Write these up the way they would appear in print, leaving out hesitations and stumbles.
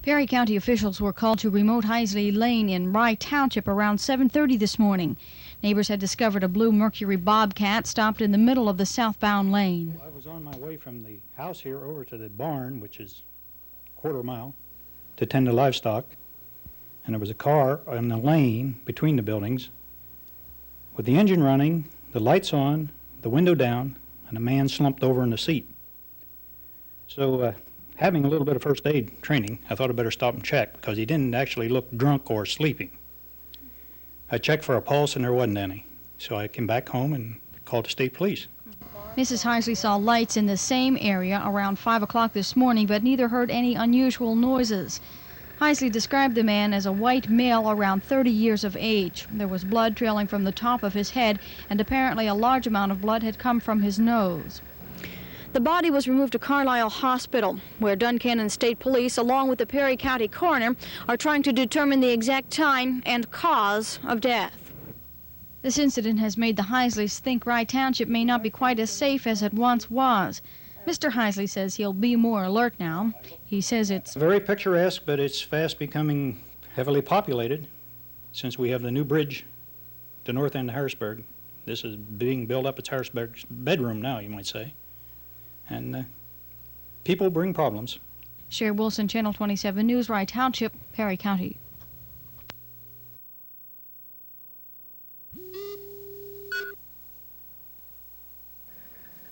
Perry County officials were called to remote Heisley Lane in Rye Township around 7:30 this morning. Neighbors had discovered a blue Mercury bobcat stopped in the middle of the southbound lane. I was on my way from the house here over to the barn, which is a quarter mile, to tend to livestock, and there was a car in the lane between the buildings with the engine running, the lights on, the window down, and a man slumped over in the seat. So having a little bit of first aid training, I thought I'd better stop and check because he didn't actually look drunk or sleeping. I checked for a pulse and there wasn't any. So I came back home and called the state police. Mrs. Heisley saw lights in the same area around 5 o'clock this morning, but neither heard any unusual noises. Heisley described the man as a white male around 30 years of age. There was blood trailing from the top of his head, and apparently a large amount of blood had come from his nose. The body was removed to Carlisle Hospital, where Duncannon State Police, along with the Perry County coroner, are trying to determine the exact time and cause of death. This incident has made the Heisleys think Rye Township may not be quite as safe as it once was. Mr. Heisley says he'll be more alert now. He says it's very picturesque, but it's fast becoming heavily populated since we have the new bridge to north end of Harrisburg. This is being built up. It's Harrisburg's bedroom now, you might say. And people bring problems. Sherry Wilson, Channel 27 News, Rye Township, Perry County.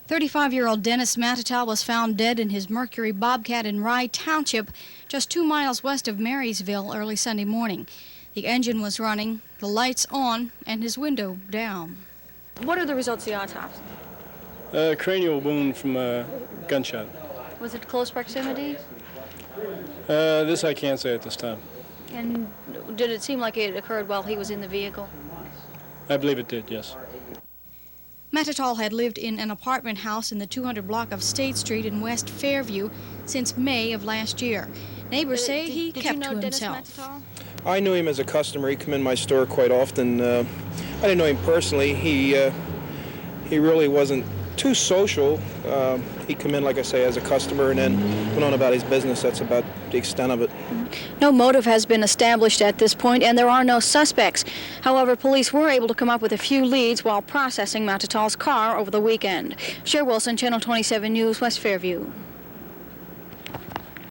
"35-year-old Dennis Matatal was found dead in his Mercury Bobcat in Rye Township, just 2 miles west of Marysville, early Sunday morning. The engine was running, the lights on, and his window down." What are the results of the autopsy? Cranial wound from a gunshot. Was it close proximity? This I can't say at this time. And did it seem like it occurred while he was in the vehicle? I believe it did, yes. Matatal had lived in an apartment house in the 200 block of State Street in West Fairview since May of last year. Neighbors say he kept to himself. I knew him as a customer. He'd come in my store quite often. I didn't know him personally. He really wasn't too social. He'd come in, like I say, as a customer and then went on about his business. That's about the extent of it. No motive has been established at this point, and there are no suspects. However, police were able to come up with a few leads while processing Matatal's car over the weekend. Sherry Wilson, Channel 27 News, West Fairview.